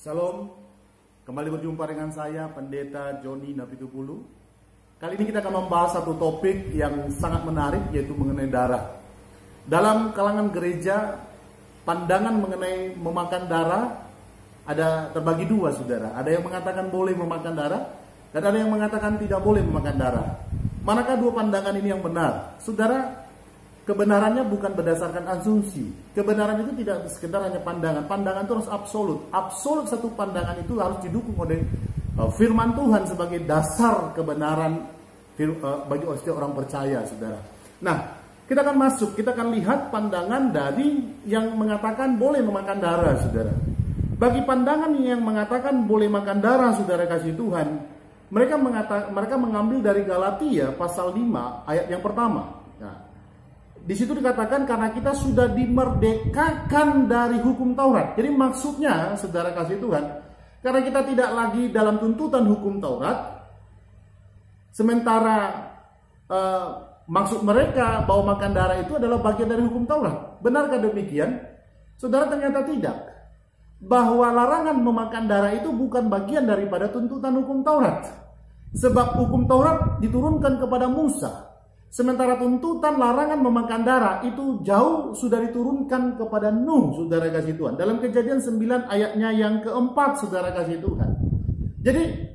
Salam, kembali berjumpa dengan saya Pendeta Joni Napitupulu. Kali ini kita akan membahas satu topik yang sangat menarik, yaitu mengenai darah. Dalam kalangan gereja, pandangan mengenai memakan darah ada terbagi dua, saudara. Ada yang mengatakan boleh memakan darah, dan ada yang mengatakan tidak boleh memakan darah. Manakah dua pandangan ini yang benar? Saudara, kebenarannya bukan berdasarkan asumsi. Kebenaran itu tidak sekedar hanya pandangan. Pandangan itu harus absolut. Absolut satu pandangan itu harus didukung oleh firman Tuhan sebagai dasar kebenaran bagi setiap orang percaya, saudara. Nah, kita akan masuk, kita akan lihat pandangan dari yang mengatakan boleh memakan darah, saudara. Bagi pandangan yang mengatakan boleh makan darah, saudara kasih Tuhan, mereka mengambil dari Galatia pasal 5 ayat yang pertama. Nah, di situ dikatakan karena kita sudah dimerdekakan dari hukum Taurat. Jadi maksudnya, saudara kasih Tuhan, karena kita tidak lagi dalam tuntutan hukum Taurat, sementara maksud mereka bahwa makan darah itu adalah bagian dari hukum Taurat. Benarkah demikian? Saudara, ternyata tidak. Bahwa larangan memakan darah itu bukan bagian daripada tuntutan hukum Taurat. Sebab hukum Taurat diturunkan kepada Musa. Sementara tuntutan larangan memakan darah itu jauh sudah diturunkan kepada Nuh, saudara kasih Tuhan. Dalam Kejadian 9 ayatnya yang keempat, saudara kasih Tuhan. Jadi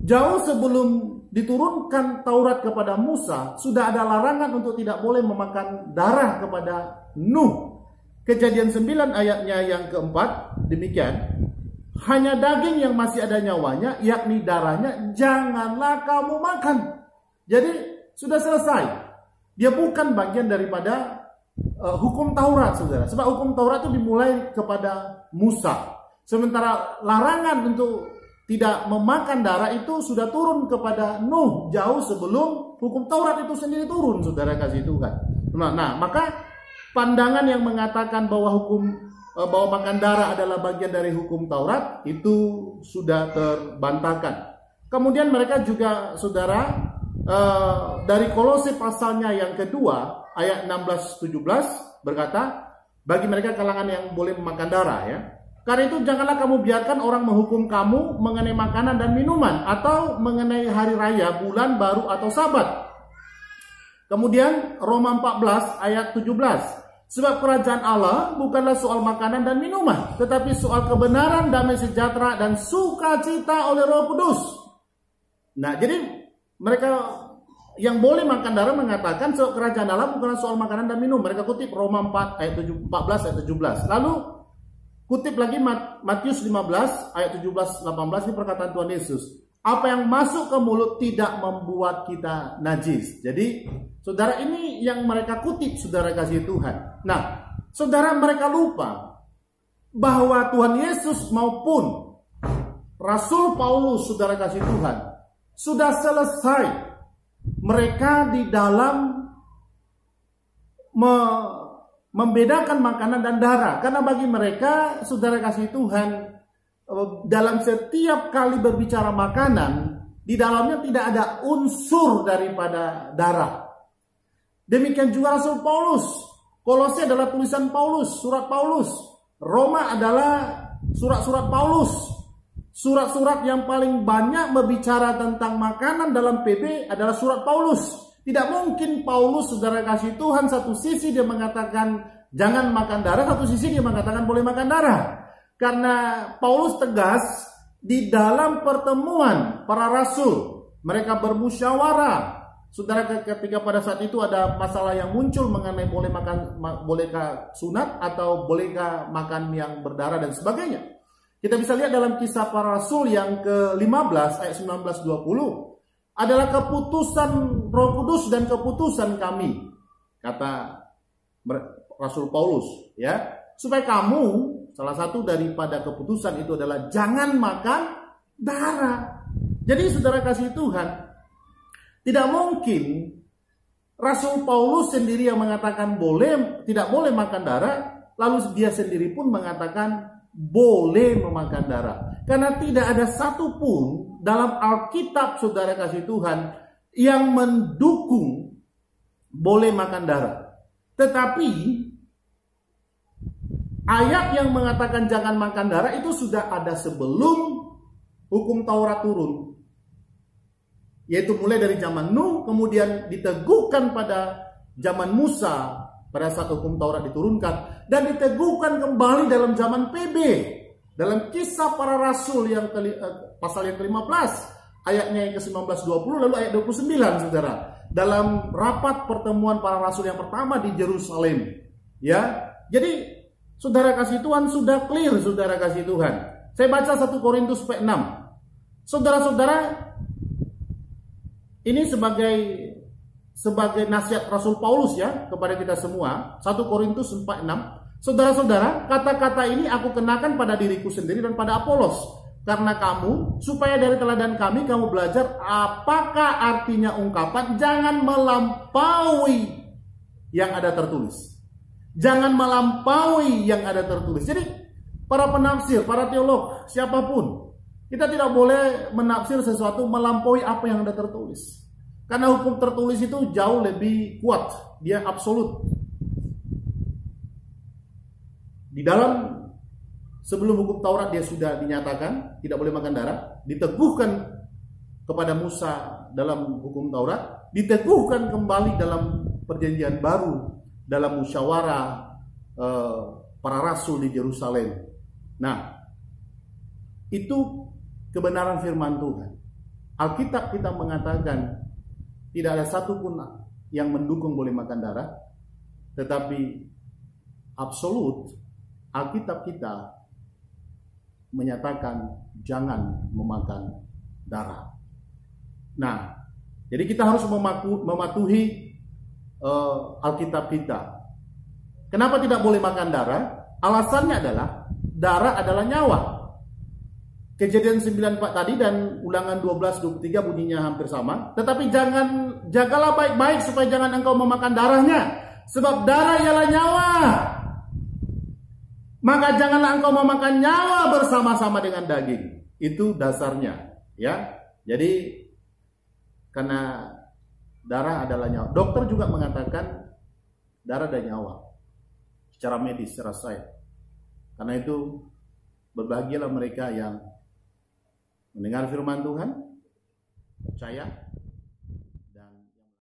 jauh sebelum diturunkan Taurat kepada Musa, sudah ada larangan untuk tidak boleh memakan darah kepada Nuh. Kejadian 9 ayatnya yang keempat, demikian. Hanya daging yang masih ada nyawanya, yakni darahnya, janganlah kamu makan. Jadi sudah selesai. Dia bukan bagian daripada hukum Taurat, saudara. Sebab hukum Taurat itu dimulai kepada Musa. Sementara larangan untuk tidak memakan darah itu sudah turun kepada Nuh jauh sebelum hukum Taurat itu sendiri turun, saudara kasih Tuhan. Nah, maka pandangan yang mengatakan bahwa bahwa makan darah adalah bagian dari hukum Taurat itu sudah terbantahkan. Kemudian mereka juga, saudara, dari Kolose pasalnya yang kedua ayat 16-17 berkata, bagi mereka kalangan yang boleh memakan darah, ya. Karena itu janganlah kamu biarkan orang menghukum kamu mengenai makanan dan minuman, atau mengenai hari raya, bulan baru atau sabat. Kemudian Roma 14 ayat 17, sebab kerajaan Allah bukanlah soal makanan dan minuman, tetapi soal kebenaran, damai sejahtera dan sukacita oleh Roh Kudus. Nah, jadi mereka yang boleh makan darah mengatakan kerajaan Allah bukanlah soal makanan dan minum. Mereka kutip Roma 4 ayat 14 ayat 17. Lalu kutip lagi Matius 15 ayat 17-18, ini perkataan Tuhan Yesus. Apa yang masuk ke mulut tidak membuat kita najis. Jadi, saudara, ini yang mereka kutip, saudara kasih Tuhan. Nah, saudara, mereka lupa bahwa Tuhan Yesus maupun Rasul Paulus, saudara kasih Tuhan, sudah selesai mereka di dalam membedakan makanan dan darah. Karena bagi mereka, saudara kasih Tuhan, dalam setiap kali berbicara makanan, di dalamnya tidak ada unsur daripada darah. Demikian juga Rasul Paulus. Kolose adalah tulisan Paulus, surat Paulus. Roma adalah surat-surat Paulus. Surat-surat yang paling banyak berbicara tentang makanan dalam PB adalah surat Paulus. Tidak mungkin Paulus, saudara kasih Tuhan, satu sisi dia mengatakan jangan makan darah, satu sisi dia mengatakan boleh makan darah. Karena Paulus tegas di dalam pertemuan para rasul, mereka bermusyawarah. Saudara, ketika pada saat itu ada masalah yang muncul mengenai bolehkah sunat atau bolehkah makan yang berdarah dan sebagainya. Kita bisa lihat dalam Kisah Para Rasul yang ke-15 ayat 19-20 adalah keputusan Roh Kudus dan keputusan kami, kata Rasul Paulus, ya, supaya kamu, salah satu daripada keputusan itu adalah jangan makan darah. Jadi, saudara kasih Tuhan, tidak mungkin Rasul Paulus sendiri yang mengatakan tidak boleh makan darah, lalu dia sendiri pun mengatakan boleh memakan darah. Karena tidak ada satupun dalam Alkitab, saudara kasih Tuhan, yang mendukung boleh makan darah. Tetapi ayat yang mengatakan jangan makan darah itu sudah ada sebelum hukum Taurat turun. Yaitu mulai dari zaman Nuh, kemudian diteguhkan pada zaman Musa pada saat hukum Taurat diturunkan, dan diteguhkan kembali dalam zaman PB, dalam Kisah Para Rasul yang pasal yang ke-15, ayatnya yang ke-19 20 lalu ayat 29, Saudara. Dalam rapat pertemuan para rasul yang pertama di Yerusalem. Ya. Jadi Saudara kasih Tuhan sudah clear, Saudara kasih Tuhan. Saya baca 1 Korintus 6. Saudara-saudara, ini sebagai nasihat Rasul Paulus ya kepada kita semua. 1 Korintus 4:6. Saudara-saudara, kata-kata ini aku kenakan pada diriku sendiri dan pada Apolos, karena kamu, supaya dari teladan kami kamu belajar apakah artinya ungkapan jangan melampaui yang ada tertulis. Jangan melampaui yang ada tertulis. Jadi para penafsir, para teolog, siapapun, kita tidak boleh menafsir sesuatu melampaui apa yang ada tertulis. Karena hukum tertulis itu jauh lebih kuat, dia absolut. Di dalam sebelum hukum Taurat dia sudah dinyatakan tidak boleh makan darah, diteguhkan kepada Musa dalam hukum Taurat, diteguhkan kembali dalam perjanjian baru dalam musyawarah para rasul di Yerusalem. Nah, itu kebenaran firman Tuhan. Alkitab kita mengatakan tidak ada satupun yang mendukung boleh makan darah, tetapi absolut Alkitab kita menyatakan jangan memakan darah. Nah, jadi kita harus mematuhi Alkitab kita. Kenapa tidak boleh makan darah? Alasannya adalah darah adalah nyawa. Kejadian 9:4 tadi dan Ulangan 12:23 bunyinya hampir sama. Tetapi jagalah baik-baik supaya jangan engkau memakan darahnya, sebab darah ialah nyawa. Maka janganlah engkau memakan nyawa bersama-sama dengan daging. Itu dasarnya, ya. Jadi karena darah adalah nyawa. Dokter juga mengatakan darah dan nyawa secara medis, secara sains. Karena itu berbahagialah mereka yang mendengar firman Tuhan, percaya